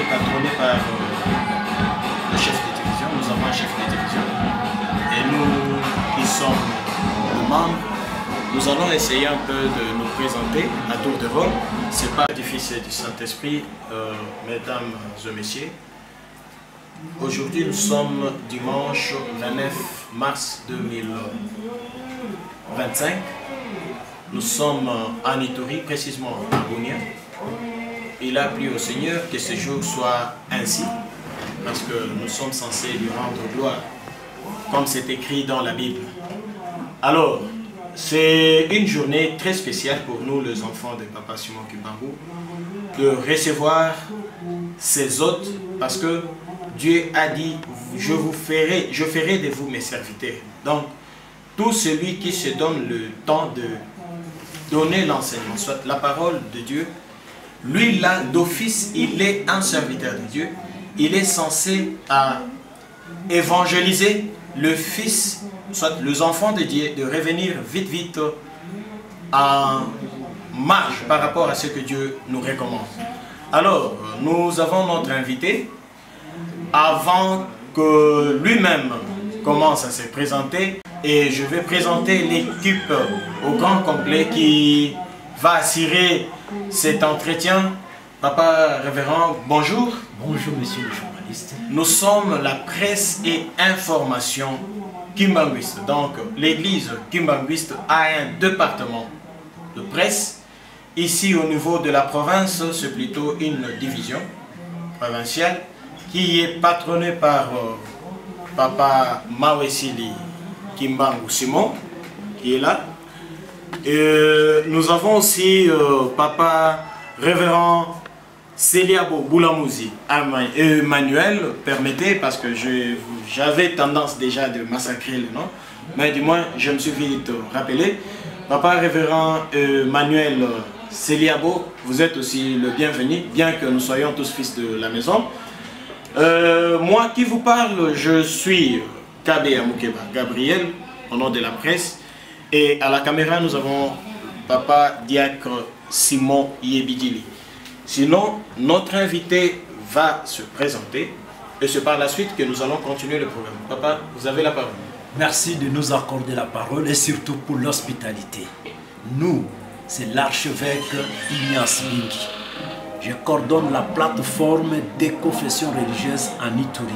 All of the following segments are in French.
patronné par le chef de division. Nous avons un chef de division. Et nous qui sommes les membres, nous allons essayer un peu de nous présenter à tour de rôle. Ce n'est pas difficile du Saint-Esprit, mesdames et messieurs. Aujourd'hui, nous sommes dimanche 29 mars 2025. Nous sommes en Ituri, précisément à Bunia. Il a plu au Seigneur que ce jour soit ainsi, parce que nous sommes censés lui rendre gloire, comme c'est écrit dans la Bible. Alors, c'est une journée très spéciale pour nous, les enfants de Papa Simon Kimbangu, de recevoir ces hôtes, parce que Dieu a dit, je ferai de vous mes serviteurs. Donc, tout celui qui se donne le temps de donner l'enseignement, soit la parole de Dieu, lui là, d'office, il est un serviteur de Dieu. Il est censé évangéliser le Fils, soit les enfants de Dieu, de revenir vite en marche par rapport à ce que Dieu nous recommande. Alors, nous avons notre invité. Avant que lui-même commence à se présenter, et je vais présenter l'équipe au grand complet qui va assurer cet entretien. Papa révérend, bonjour. Bonjour monsieur le journaliste. Nous sommes la presse et information kimbanguiste. Donc l'église kimbanguiste a un département de presse. Ici au niveau de la province, c'est plutôt une division provinciale qui est patronnée par Papa Mawesili Kimbangu Simon, qui est là. Et nous avons aussi Papa révérend Céliabo Boulamouzi Emmanuel, permettez, parce que j'avais tendance déjà de massacrer le nom, mais du moins je me suis vite rappelé. Papa révérend Manuel Céliabo, vous êtes aussi le bienvenu, bien que nous soyons tous fils de la maison. Moi qui vous parle, je suis Kabé Amoukeba Gabriel, au nom de la presse. Et à la caméra, nous avons Papa Diacre Simon Yebidili. Sinon, notre invité va se présenter et c'est par la suite que nous allons continuer le programme. Papa, vous avez la parole. Merci de nous accorder la parole et surtout pour l'hospitalité. Nous, c'est l'archevêque Ignace Bingi. Je coordonne la plateforme des confessions religieuses en Ituri,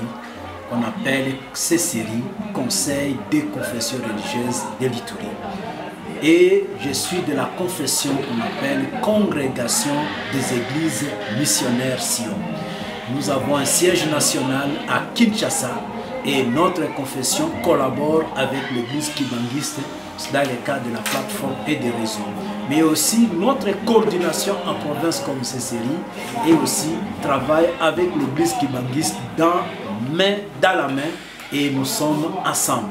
qu'on appelle CCRI, Conseil des confessions religieuses de l'Ituri. Et je suis de la confession qu'on appelle Congrégation des Églises Missionnaires Sion. Nous avons un siège national à Kinshasa et notre confession collabore avec l'église kibanguiste dans le cadre de la plateforme et des réseaux. Mais aussi notre coordination en province comme CCRI et aussi travaille avec l'église kibanguiste dans la main et nous sommes ensemble.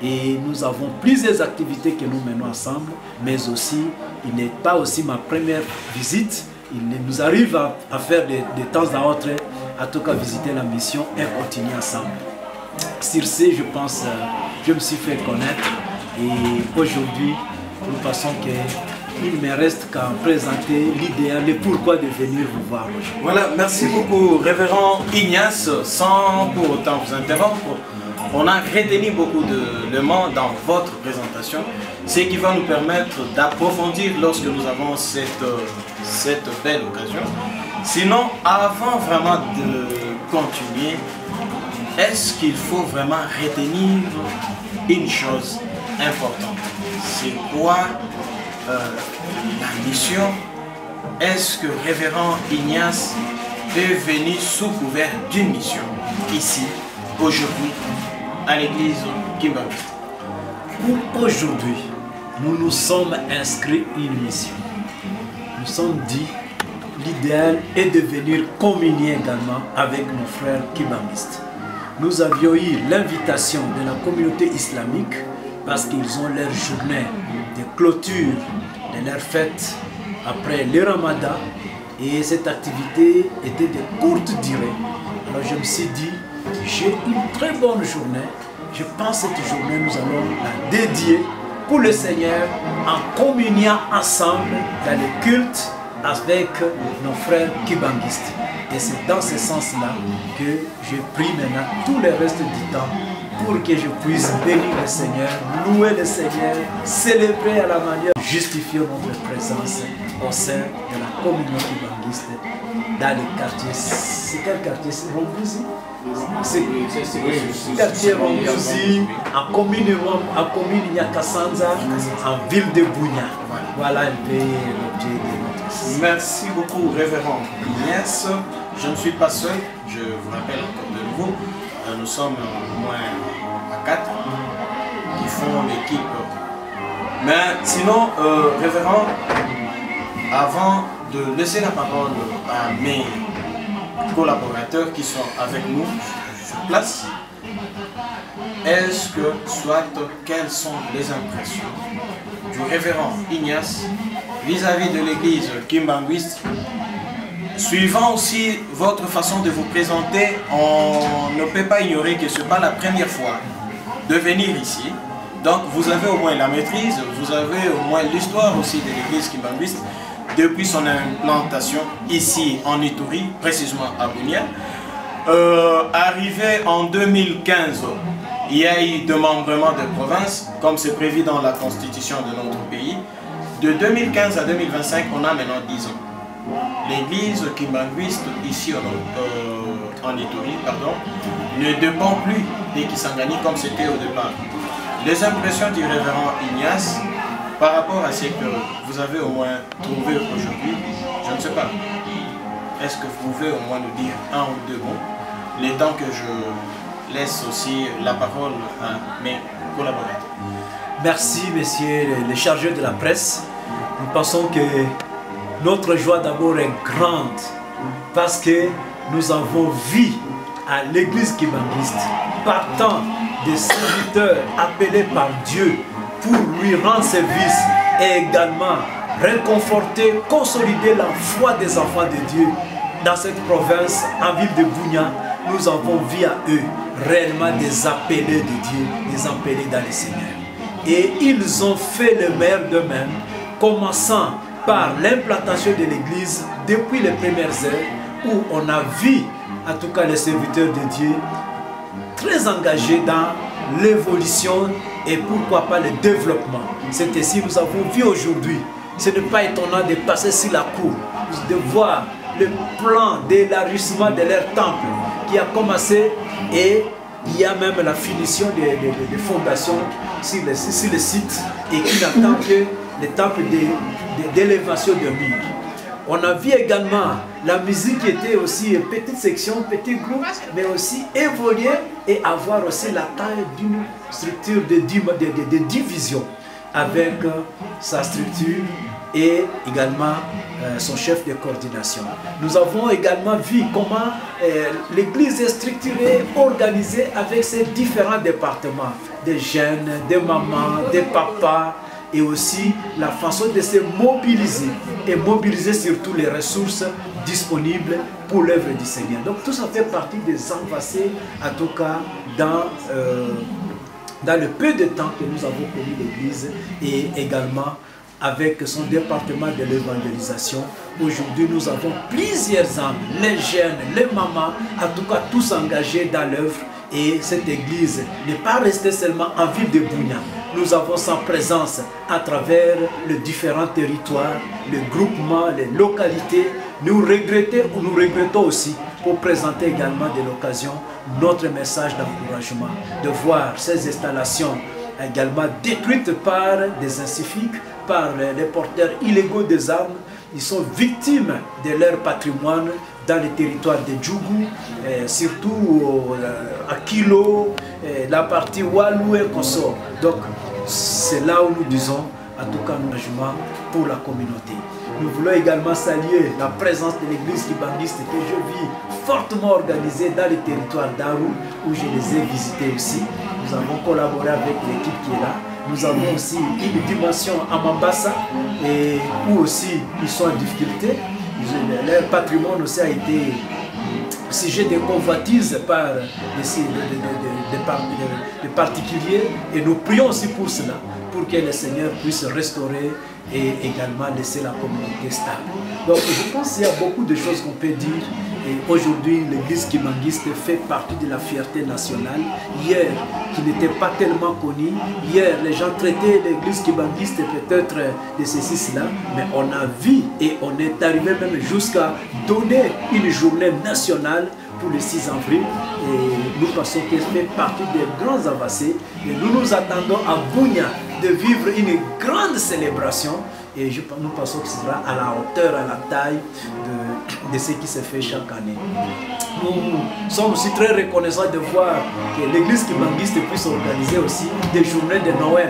Et nous avons plusieurs activités que nous menons ensemble, mais aussi, il n'est pas aussi ma première visite. Il nous arrive à faire de temps à autre, à tout cas visiter la mission et continuer ensemble. Sur ce, je pense, je me suis fait connaître et aujourd'hui, nous pensons qu'il me reste qu'à présenter l'idéal et pourquoi de venir vous voir aujourd'hui. Voilà, merci beaucoup, révérend Ignace. Sans pour autant vous interrompre, on a retenu beaucoup d'éléments dans votre présentation, ce qui va nous permettre d'approfondir lorsque nous avons cette belle occasion. Sinon, avant vraiment de continuer, est-ce qu'il faut vraiment retenir une chose importante? C'est quoi la mission? Est-ce que révérend Ignace est venu sous couvert d'une mission ici, aujourd'hui, à l'église Kimbangu? Pour aujourd'hui, nous nous sommes inscrits une mission. Nous sommes dit, l'idéal est de venir communier également avec nos frères kimbanguistes. Nous avions eu l'invitation de la communauté islamique parce qu'ils ont leur journée de clôture de leur fête après le Ramadan et cette activité était de courte durée. Alors je me suis dit, j'ai une très bonne journée. Je pense que cette journée, nous allons la dédier pour le Seigneur en communiant ensemble dans le culte avec nos frères kibanguistes. Et c'est dans ce sens-là que je prie maintenant tout le reste du temps pour que je puisse bénir le Seigneur, louer le Seigneur, célébrer à la manière, justifier notre présence au sein de la communion kimbanguiste dans les quartiers. C'est quel quartier? C'est Rongouzi? C'est le quartier Rongouzi, en commune Nyakasanza, en ville de Bunia. Voilà un peu l'objet de notre. Merci beaucoup, révérend Ignace. Je ne suis pas seul, je vous rappelle encore de nouveau, nous sommes au moins à 4 qui font l'équipe. Mais sinon, révérend, avant de laisser la parole à mes collaborateurs qui sont avec nous sur place, est-ce que soit quelles sont les impressions du révérend Ignace vis-à-vis de l'église kimbanguiste, suivant aussi votre façon de vous présenter, on ne peut pas ignorer que ce n'est pas la première fois de venir ici. Donc vous avez au moins la maîtrise, vous avez au moins l'histoire aussi de l'église kimbanguiste depuis son implantation ici en Ituri, précisément à Bunia. Arrivé en 2015, il y a eu démembrement de province, comme c'est prévu dans la constitution de notre pays. De 2015 à 2025, on a maintenant 10 ans. L'église kimbanguiste ici en Ituri, ne dépend plus des Kisangani comme c'était au départ. Les impressions du révérend Ignace par rapport à ce que vous avez au moins trouvé aujourd'hui, je ne sais pas. Est-ce que vous pouvez au moins nous dire un ou deux mots, les temps que je laisse aussi la parole à mes collaborateurs. Merci, messieurs les chargés de la presse. Nous pensons que notre joie d'abord est grande parce que nous avons vu à l'église kimbanguiste, partant des serviteurs appelés par Dieu pour lui rendre service et également réconforter, consolider la foi des enfants de Dieu dans cette province, en ville de Bunia. Nous avons vu à eux réellement des appelés de Dieu, des appelés dans le Seigneur. Et ils ont fait le meilleur d'eux-mêmes, commençant par l'implantation de l'église depuis les premières heures, où on a vu, en tout cas les serviteurs de Dieu, très engagés dans l'évolution et pourquoi pas le développement. C'est ainsi que nous avons vu aujourd'hui. Ce n'est pas étonnant de passer sur la cour, de voir le plan d'élargissement de leur temple qui a commencé et il y a même la finition des fondations sur le site et qui n'attend que le temple d'élévation de mur. On a vu également la musique qui était aussi une petite section, petit groupe, mais aussi évoluer et avoir aussi la taille d'une structure de division avec sa structure et également son chef de coordination. Nous avons également vu comment l'église est structurée, organisée avec ses différents départements, des jeunes, des mamans, des papas, et aussi la façon de se mobiliser et mobiliser surtout les ressources disponibles pour l'œuvre du Seigneur. Donc tout ça fait partie des avancées, en tout cas dans le peu de temps que nous avons connu l'Église et également avec son département de l'évangélisation. Aujourd'hui, nous avons plusieurs âmes, les jeunes, les mamans, en tout cas tous engagés dans l'œuvre. Et cette église n'est pas restée seulement en ville de Bunia. Nous avons sa présence à travers les différents territoires, les groupements, les localités. Nous regrettons aussi pour présenter également de l'occasion notre message d'encouragement, de voir ces installations également détruites par des inciviques, par les porteurs illégaux des armes. Ils sont victimes de leur patrimoine dans les territoires de Djougou, surtout à Kilo, la partie Walou et Koso. Donc c'est là où nous disons en tout cas un engagement pour la communauté. Nous voulons également saluer la présence de l'église kimbanguiste que je vis fortement organisée dans les territoires d'Aru où je les ai visités aussi. Nous avons collaboré avec l'équipe qui est là. Nous avons aussi une dimension à Mambasa et où aussi ils sont en difficulté. Leur patrimoine aussi a été sujet de convoitise par des particuliers et nous prions aussi pour cela, pour que le Seigneur puisse restaurer et également laisser la communauté stable. Donc je pense qu'il y a beaucoup de choses qu'on peut dire Et aujourd'hui, l'église kimbanguiste fait partie de la fierté nationale. Hier, qui n'était pas tellement connue, hier, les gens traitaient l'église kimbanguiste peut-être de ceci, cela, mais on a vu et on est arrivé même jusqu'à donner une journée nationale pour le 6 avril. Et nous pensons qu'elle fait partie des grands avancées. Et nous nous attendons à Bunia de vivre une grande célébration. Et nous pensons que ce sera à la hauteur, à la taille de ce qui se fait chaque année. Nous sommes aussi très reconnaissants de voir que l'église kimbanguiste puisse organiser aussi des journées de Noël.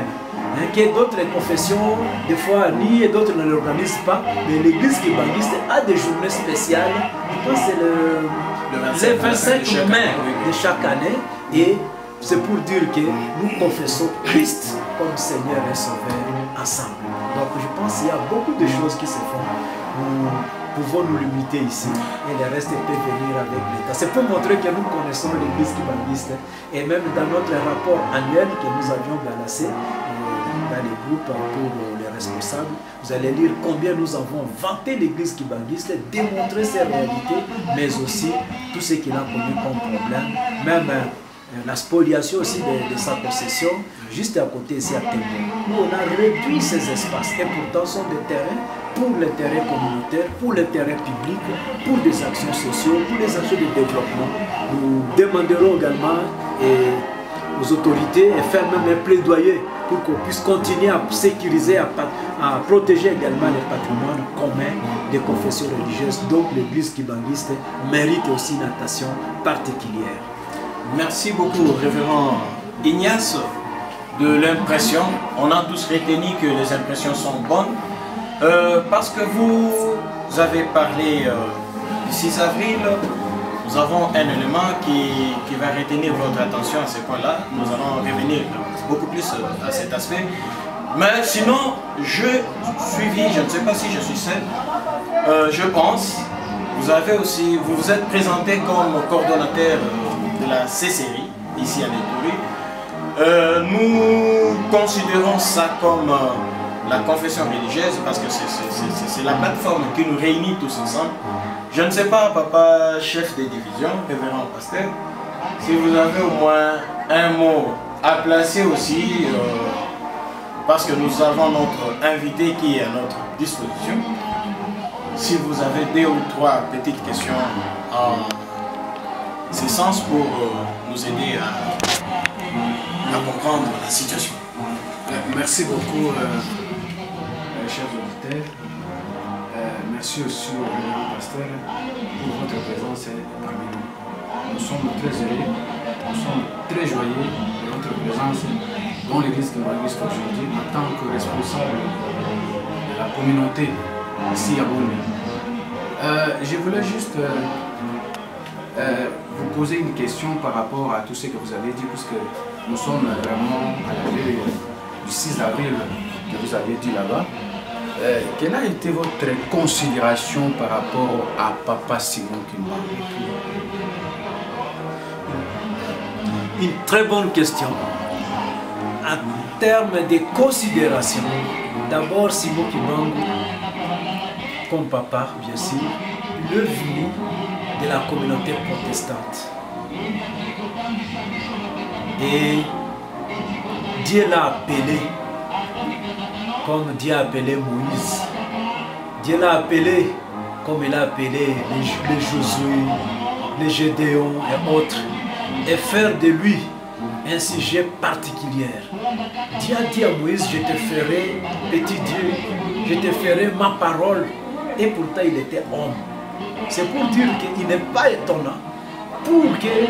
Que d'autres confessions, des fois, ni et d'autres ne l'organisent pas, mais l'église kimbanguiste a des journées spéciales. Je pense que c'est le 25 mai de chaque année. Et c'est pour dire que nous confessons Christ comme Seigneur et Sauveur ensemble. Donc je pense qu'il y a beaucoup de choses qui se font. Nous pouvons nous limiter ici et le reste peut venir avec l'État. C'est pour montrer que nous connaissons l'église kimbanguiste. Et même dans notre rapport annuel que nous avions balancé dans les groupes pour les responsables, vous allez lire combien nous avons vanté l'église kimbanguiste, démontré ses réalités, mais aussi tout ce qu'il a connu comme problème, même la spoliation aussi de sa possession, juste à côté ici à Tembo. Nous on a réduit ces espaces et pourtant sont des terrains pour les terrains communautaires, pour les terrains publics, pour des actions sociales, pour des actions de développement. Nous demanderons également aux autorités et faire même un plaidoyer pour qu'on puisse continuer à sécuriser, à protéger également les patrimoines communs des confessions religieuses. Donc l'église kimbanguiste mérite aussi une attention particulière. Merci beaucoup, révérend Ignace, de l'impression. On a tous retenu que les impressions sont bonnes. Parce que vous avez parlé du 6 avril, nous avons un élément qui va retenir votre attention à ce point-là. Nous allons revenir beaucoup plus à cet aspect. Mais sinon, je ne sais pas si je suis seul, je pense, vous vous êtes présenté comme coordonnateur de la CCRI, ici à Neturi. Nous considérons ça comme la confession religieuse parce que c'est la plateforme qui nous réunit tous ensemble. Je ne sais pas, papa chef de division, révérend pasteur, si vous avez au moins un mot à placer aussi, parce que nous avons notre invité qui est à notre disposition. Si vous avez 2 ou 3 petites questions en ce sens pour nous aider à comprendre la situation. Merci beaucoup, chers auditeurs. Merci aussi au révérend pasteur pour votre présence parmi nous. Nous sommes très heureux, nous sommes très joyeux de votre présence dans l'église kimbanguiste aujourd'hui en tant que responsable de la communauté ici à Bunia. Je voulais juste vous poser une question par rapport à tout ce que vous avez dit, puisque nous sommes vraiment à la veille du 6 avril que vous avez dit là-bas. Quelle a été votre considération par rapport à Papa Simon Kimbangu? Une très bonne question. En termes de considération, d'abord Simon Kimbangu, comme papa, bien sûr, le venu de la communauté protestante. Et Dieu l'a appelé, comme Dieu a appelé Moïse. Dieu l'a appelé comme il a appelé les Josué, les Gédéon et autres, et faire de lui un sujet particulier. Dieu a dit à Moïse, je te ferai, petit Dieu, je te ferai ma parole. Et pourtant il était homme. C'est pour dire qu'il n'est pas étonnant pour que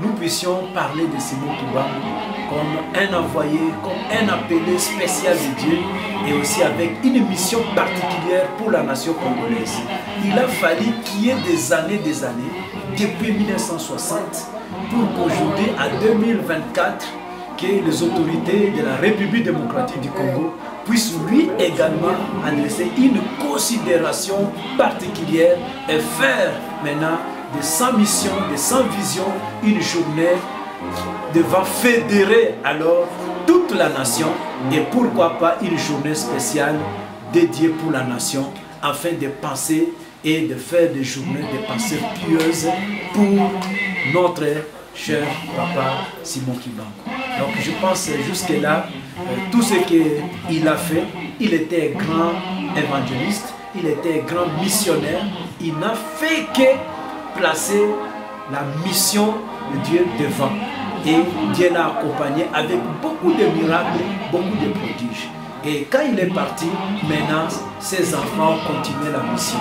nous puissions parler de Simon Kimbangu comme un envoyé, comme un appelé spécial de Dieu et aussi avec une mission particulière pour la nation congolaise. Il a fallu qu'il y ait des années, depuis 1960, pour qu'aujourd'hui, en 2024, que les autorités de la République démocratique du Congo puissent lui également adresser une considération particulière et faire maintenant de sa mission, de sa vision, une journée devant fédérer alors toute la nation et pourquoi pas une journée spéciale dédiée pour la nation afin de penser et de faire des journées de pensées pieuses pour notre cher papa Simon Kimbangu. Donc je pense jusque-là, tout ce qu'il a fait, il était grand évangéliste, il était grand missionnaire, il n'a fait que placer la mission de Dieu devant. Et Dieu l'a accompagné avec beaucoup de miracles, beaucoup de prodiges. Et quand il est parti, maintenant, ses enfants ont continué la mission.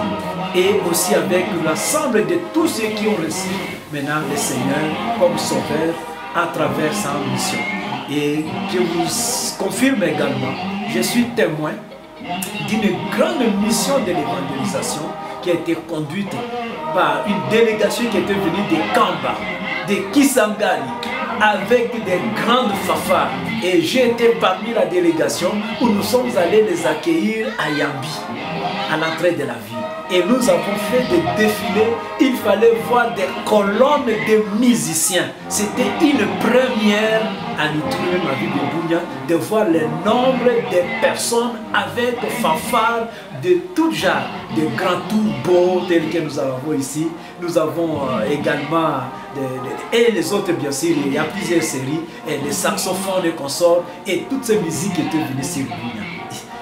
Et aussi avec l'ensemble de tous ceux qui ont reçu maintenant le Seigneur comme sauveur à travers sa mission. Et je vous confirme également, je suis témoin d'une grande mission de l'évangélisation qui a été conduite par une délégation qui était venue de Kamba, de Kisangani, avec des grandes fanfares. Et j'ai été parmi la délégation où nous sommes allés les accueillir à Yambi, à l'entrée de la ville. Et nous avons fait des défilés, il fallait voir des colonnes de musiciens. C'était une première à Ituri, ma ville de Bunia, de voir le nombre de personnes avec fanfares de tout genre, de grands tourbeaux tels que nous avons ici. Nous avons également, et les autres bien sûr, il y a plusieurs séries, et les saxophones, les consorts, et toutes ces musiques étaient venues sur Bunia.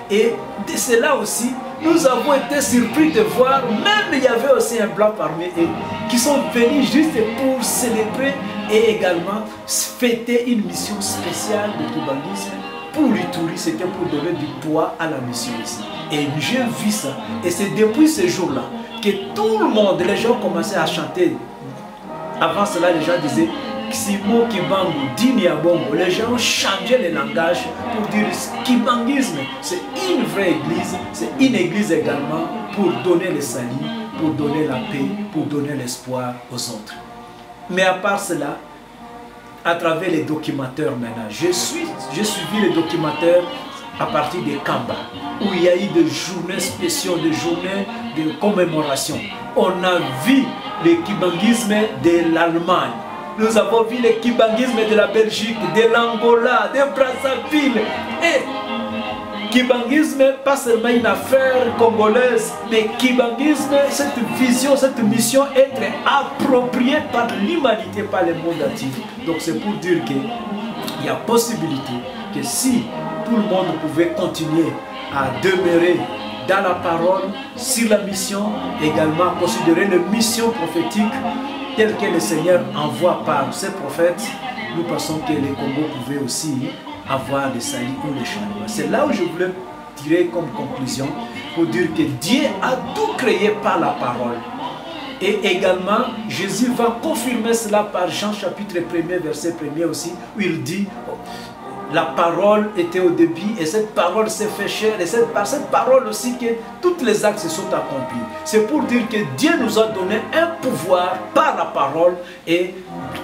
Et de cela aussi, nous avons été surpris de voir, même il y avait aussi un blanc parmi eux, qui sont venus juste pour célébrer et également fêter une mission spéciale de Kimbanguisme pour l'Ituri. C'était pour donner du poids à la mission ici. Et j'ai vu ça. Et c'est depuis ce jour-là que tout le monde, les gens commençaient à chanter. Avant cela, les gens disaient Simon Kimbangu, Dini Abongo. Les gens ont changé le langage pour dire Kimbanguisme. C'est une vraie église, c'est une église également pour donner le salut, pour donner la paix, pour donner l'espoir aux autres. Mais à part cela, à travers les documenteurs maintenant, j'ai suivi les documenteurs à partir de Kamba, où il y a eu des journées spéciales, des journées de commémoration. On a vu le kimbanguisme de l'Allemagne. Nous avons vu le kimbanguisme de la Belgique, de l'Angola, de Brazzaville. Et kimbanguisme, pas seulement une affaire congolaise, mais kimbanguisme, cette vision, cette mission être appropriée par l'humanité, par le monde entier. Donc c'est pour dire qu'il y a possibilité que si tout le monde pouvait continuer à demeurer dans la parole, sur la mission, également considérer les missions prophétiques telles que le Seigneur envoie par ses prophètes, nous pensons que les Congos pouvaient aussi avoir des saluts ou des changements. C'est là où je voulais tirer comme conclusion pour dire que Dieu a tout créé par la parole. Et également, Jésus va confirmer cela par Jean chapitre 1er, verset 1er aussi, où il dit la parole était au début et cette parole s'est fait chair et c'est par cette parole aussi que tous les actes se sont accomplis. C'est pour dire que Dieu nous a donné un pouvoir par la parole et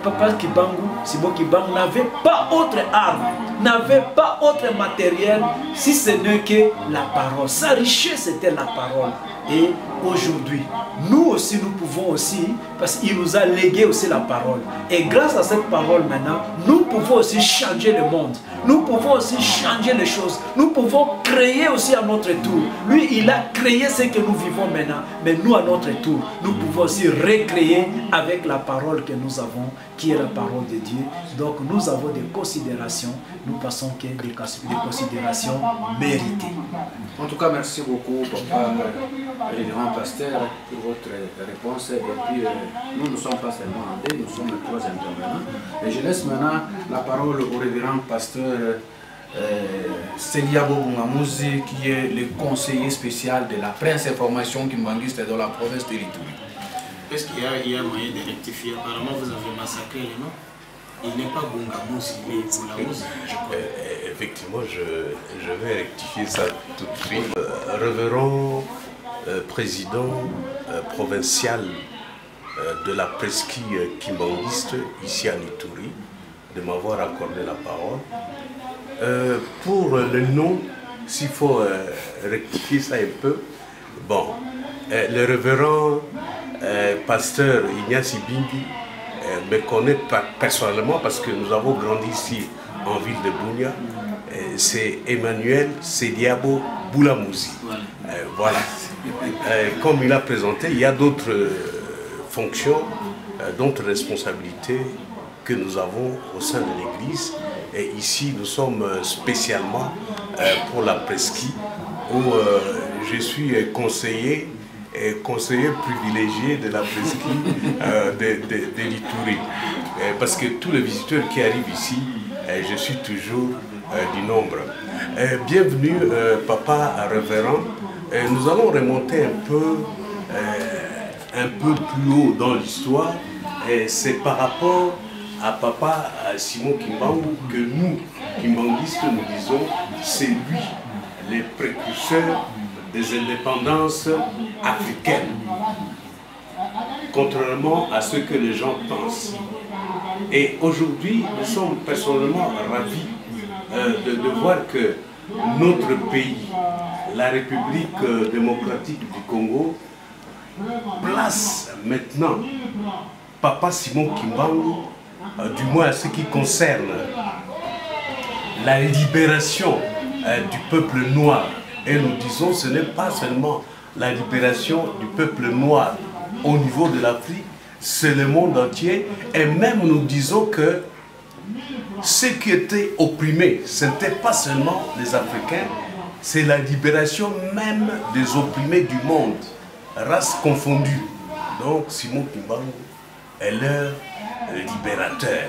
Papa Kimbangu, Simon Kimbangu n'avait pas autre arme, n'avait pas autre matériel si ce n'est que la parole. Sa richesse était la parole. Et aujourd'hui, nous aussi, nous pouvons aussi, parce qu'il nous a légué aussi la parole. Et grâce à cette parole maintenant, nous pouvons aussi changer le monde. Nous pouvons aussi changer les choses. Nous pouvons créer aussi à notre tour. Lui, il a créé ce que nous vivons maintenant. Mais nous, à notre tour, nous pouvons aussi recréer avec la parole que nous avons, qui est la parole de Dieu. Donc, nous avons des considérations. Nous passons que des considérations méritées. En tout cas, merci beaucoup, papa et grand pasteur, pour votre réponse. Et puis, nous ne sommes pas seulement en deux, nous sommes les trois intervenants. Et je laisse maintenant la parole au révérend pasteur Célia Bobungamouzi, qui est le conseiller spécial de la presse information kimbanguiste dans la province de l'Ituri. Est-ce qu'il y a moyen de rectifier? Apparemment, vous avez massacré les noms. Il n'est pas Bungamouzi, il est Bungamouzi, je crois. Effectivement, je vais rectifier ça tout de suite. Révérend président provincial de la presqu'île kimbanguiste ici à Ituri, de m'avoir accordé la parole. Pour le nom, s'il faut rectifier ça un peu, bon, le révérend pasteur Ignace Bingi me connaît personnellement parce que nous avons grandi ici en ville de Bunia. C'est Emmanuel Sediabo Boulamouzi. Voilà. comme il a présenté, il y a d'autres fonctions, d'autres responsabilités que nous avons au sein de l'Église. Et ici, nous sommes spécialement pour la presqu'île, où je suis conseiller privilégié de la presqu'île de l'Itourie. Parce que tous les visiteurs qui arrivent ici, je suis toujours du nombre. Bienvenue, papa révérend. Nous allons remonter un peu plus haut dans l'histoire. C'est par rapport à papa Simon Kimbangu que nous, kimbanguistes, nous disons, c'est lui, les précurseurs des indépendances africaines, contrairement à ce que les gens pensent. Et aujourd'hui, nous sommes personnellement ravis de voir que notre pays, la République démocratique du Congo, place maintenant papa Simon Kimbangu, du moins à ce qui concerne la libération du peuple noir. Et nous disons, ce n'est pas seulement la libération du peuple noir au niveau de l'Afrique, c'est le monde entier. Et même nous disons que ceux qui étaient opprimés, ce n'était pas seulement les Africains, c'est la libération même des opprimés du monde, races confondues. Donc Simon Kimbangu est leur libérateur.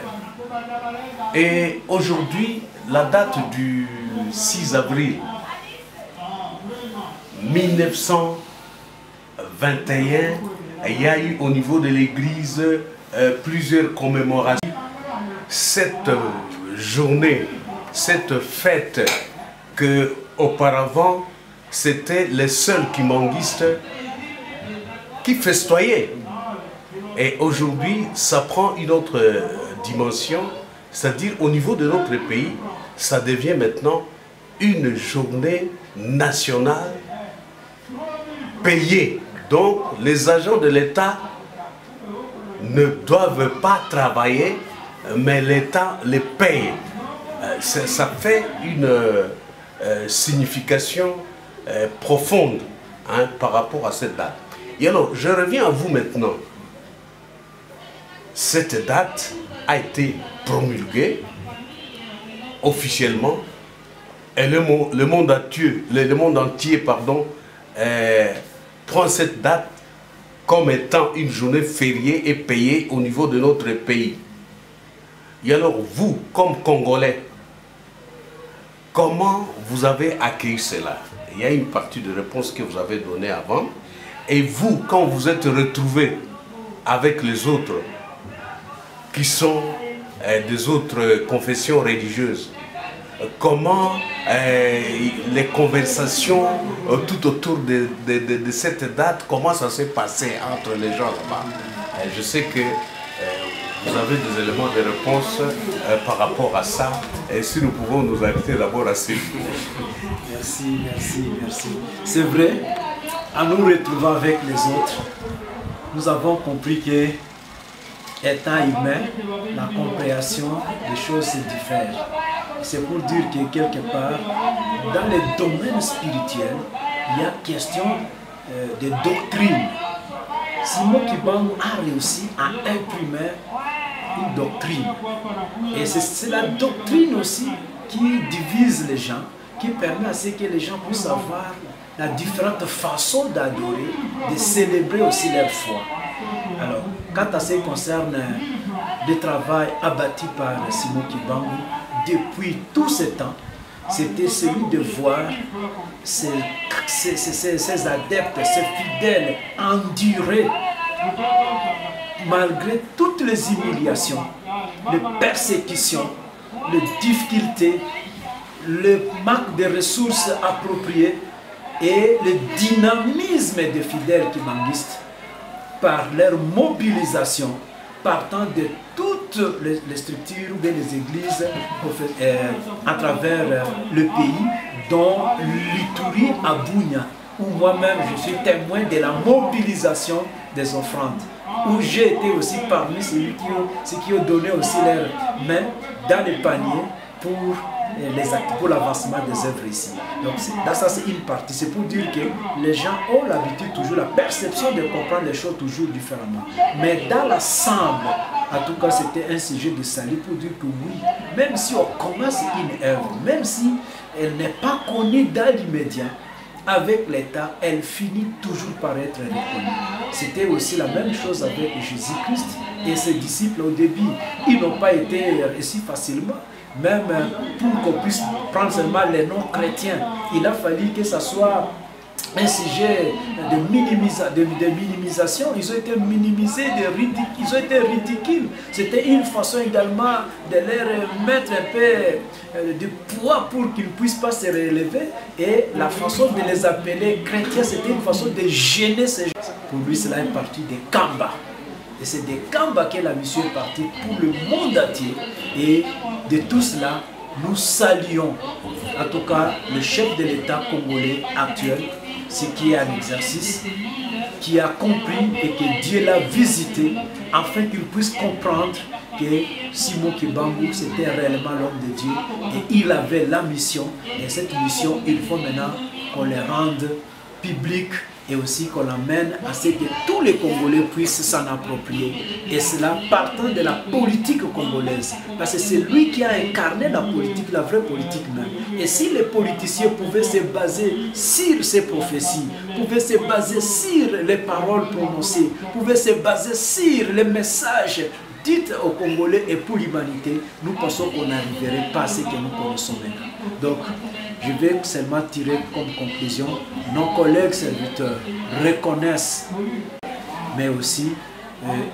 Et aujourd'hui, la date du 6 avril 1921, il y a eu au niveau de l'église plusieurs commémorations. Cette journée, cette fête que auparavant c'était les seuls kimbanguistes qui festoyaient. Et aujourd'hui, ça prend une autre dimension, c'est-à-dire au niveau de notre pays, ça devient maintenant une journée nationale payée. Donc, les agents de l'État ne doivent pas travailler, mais l'État les paye. Ça fait une signification profonde par rapport à cette date. Et alors, je reviens à vous maintenant. Cette date a été promulguée officiellement et le monde entier prend cette date comme étant une journée fériée et payée au niveau de notre pays. Et alors vous, comme Congolais, comment vous avez accueilli cela? Il y a une partie de réponse que vous avez donnée avant. Et vous, quand vous êtes retrouvés avec les autres, qui sont des autres confessions religieuses, comment les conversations tout autour de cette date, comment ça s'est passé entre les gens là-bas? Je sais que vous avez des éléments de réponse par rapport à ça, et si nous pouvons nous inviter d'abord à ces jours. Merci. C'est vrai, en nous retrouvant avec les autres, nous avons compris que, étant humain, la compréhension des choses se diffère. C'est pour dire que quelque part, dans les domaines spirituels, il y a question de doctrine. Simon Kimbangu a réussi à imprimer une doctrine. Et c'est la doctrine aussi qui divise les gens, qui permet à ce que les gens puissent avoir la différente façon d'adorer, de célébrer aussi leur foi. Alors, quant à ce qui concerne le travail abattu par Simon Kimbangu, depuis tous ces temps, c'était celui de voir ces adeptes, ces fidèles endurer, malgré toutes les humiliations, les persécutions, les difficultés, le manque de ressources appropriées et le dynamisme des fidèles kimbanguistes par leur mobilisation partant de toutes les structures ou bien les églises à travers le pays, dont l'Itourie à Bunia, où moi-même je suis témoin de la mobilisation des offrandes, où j'ai été aussi parmi ceux qui ont donné aussi leurs mains dans les paniers pour les actes pour l'avancement des œuvres ici. Donc ça c'est une partie. C'est pour dire que les gens ont l'habitude toujours, la perception de comprendre les choses toujours différemment. Mais dans l'ensemble, en tout cas c'était un sujet de salut pour dire que oui, même si on commence une œuvre, même si elle n'est pas connue dans l'immédiat, avec l'État, elle finit toujours par être reconnue. C'était aussi la même chose avec Jésus-Christ et ses disciples au début. Ils n'ont pas été reçus facilement, même pour qu'on puisse prendre seulement les noms chrétiens. Il a fallu que ce soit un sujet de minimisation. Ils ont été minimisés, ils ont été ridicules. C'était une façon également de leur mettre un peu de poids pour qu'ils ne puissent pas se relever. Et la façon de les appeler chrétiens, c'était une façon de gêner ces gens. Pour lui, cela est parti des Kamba. Et c'est des Kamba que la mission est partie pour le monde entier. Et de tout cela, nous saluons, en tout cas, le chef de l'État congolais actuel, ce qui est un exercice, qui a compris et que Dieu l'a visité afin qu'il puisse comprendre que Simon Kimbangu c'était réellement l'homme de Dieu et il avait la mission. Et cette mission, il faut maintenant qu'on les rende publique et aussi qu'on l'amène à ce que tous les Congolais puissent s'en approprier. Et cela partant de la politique congolaise. Parce que c'est lui qui a incarné la politique, la vraie politique même. Et si les politiciens pouvaient se baser sur ces prophéties, pouvaient se baser sur les paroles prononcées, pouvaient se baser sur les messages dits aux Congolais et pour l'humanité, nous pensons qu'on n'arriverait pas à ce que nous connaissons maintenant. Donc, je vais seulement tirer comme conclusion, nos collègues serviteurs reconnaissent, mais aussi,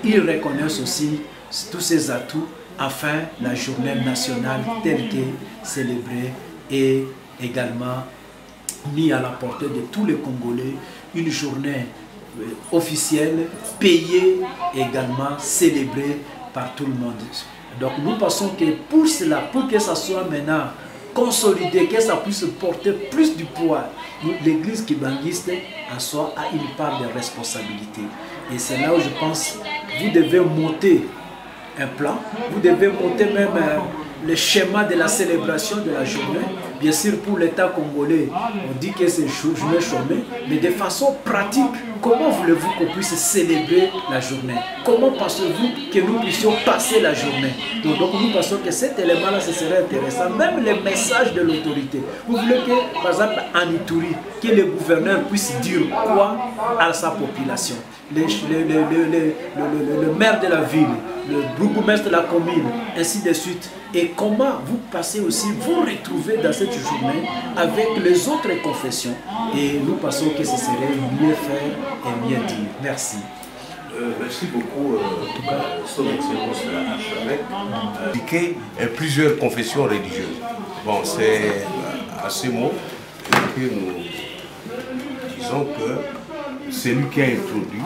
ils reconnaissent aussi tous ces atouts afin la journée nationale telle qu'elle est célébrée et également mis à la portée de tous les Congolais, une journée officielle, payée, également célébrée par tout le monde. Donc nous pensons que pour cela, pour que ça soit maintenant consolider, que ça puisse porter plus du poids, l'église kibanguiste en soi a une part de responsabilité. Et c'est là où je pense que vous devez monter un plan, vous devez monter même le schéma de la célébration de la journée. Bien sûr, pour l'État congolais, on dit que c'est journée chômée, mais de façon pratique, comment voulez-vous qu'on puisse célébrer la journée? Comment pensez-vous que nous puissions passer la journée? Donc nous pensons que cet élément-là, ce serait intéressant. Même les messages de l'autorité. Vous voulez que, par exemple, en Ituri, que le gouverneur puisse dire quoi à sa population? Le maire de la ville, le bourgmestre de la commune, ainsi de suite. Et comment vous passez aussi, vous retrouver dans cette journée avec les autres confessions. Et nous pensons que ce serait mieux faire et mieux dire. Merci. Merci beaucoup, Son Excellence l'archevêque. Plusieurs confessions religieuses. Bon, c'est à ce mot que nous disons que c'est lui qui a introduit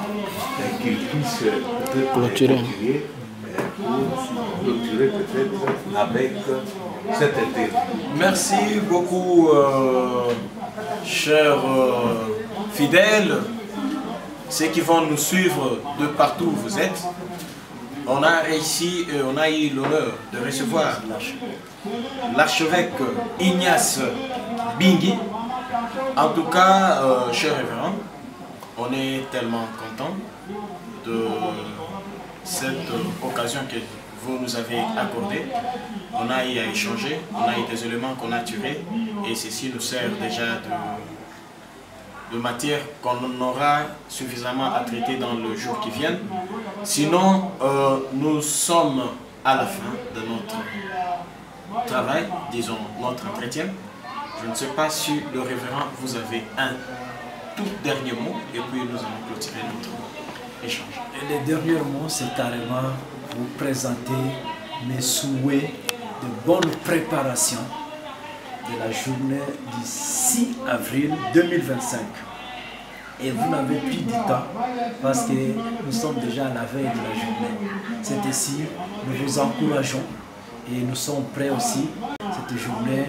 qu'il puisse peut-être continuer pour clôturer peut-être avec cette interview. Merci beaucoup, chers fidèles, ceux qui vont nous suivre de partout où vous êtes. On a réussi, on a eu l'honneur de recevoir l'archevêque Ignace Bingi. En tout cas, cher révérend, on est tellement content de cette occasion que vous nous avez accordée. On a eu à échanger, on a eu des éléments qu'on a tirés et ceci nous sert déjà de matière qu'on aura suffisamment à traiter dans le jour qui vient. Sinon, nous sommes à la fin de notre travail, disons notre entretien. Je ne sais pas si le révérend vous avez un tout dernier mot et puis nous allons clôturer notre échange. Et le dernier mot, c'est carrément vous présenter mes souhaits de bonne préparation de la journée du 6 avril 2025. Et vous n'avez plus du temps parce que nous sommes déjà à la veille de la journée. C'est ici, nous vous encourageons et nous sommes prêts aussi, cette journée,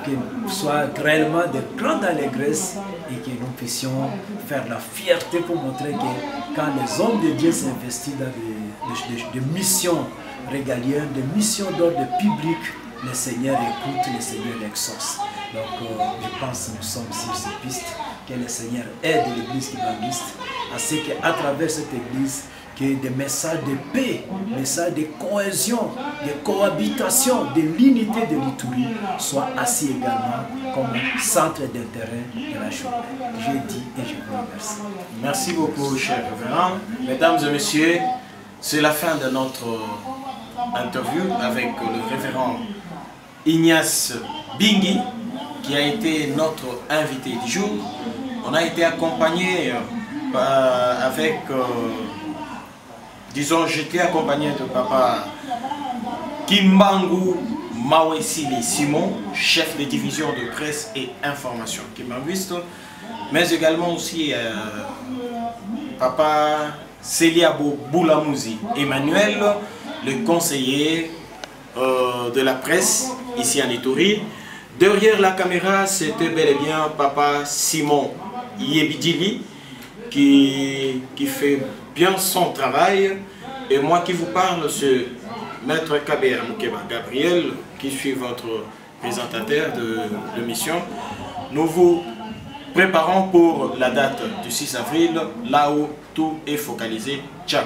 que soit réellement de grande allégresse et que nous puissions faire la fierté pour montrer que quand les hommes de Dieu s'investissent dans des missions régaliennes, des missions d'ordre public, le Seigneur écoute, le Seigneur exauce. Donc je pense que nous sommes sur ces pistes, que le Seigneur aide l'église kimbanguiste à ce qu'à travers cette église, que des messages de paix, messages de cohésion, de cohabitation, de l'unité de l'Ituri soient assis également comme centre d'intérêt de la journée. Je dis et je vous remercie. Merci beaucoup, cher révérend. Mesdames et messieurs, c'est la fin de notre interview avec le révérend Ignace Bingui, qui a été notre invité du jour. On a été accompagné avec, disons, j'étais accompagné de papa Kimbangu Mawesili Simon, chef de division de presse et information kimbanguiste, mais également aussi papa Celiabo Boulamouzi Emmanuel, le conseiller de la presse ici en Ituri. Derrière la caméra, c'était bel et bien papa Simon Yebidili qui fait bien son travail. Et moi qui vous parle, c'est Maître Kabea Moukeba Gabriel, qui suis votre présentateur de l'émission. Nous vous préparons pour la date du 6 avril, là où tout est focalisé. Ciao!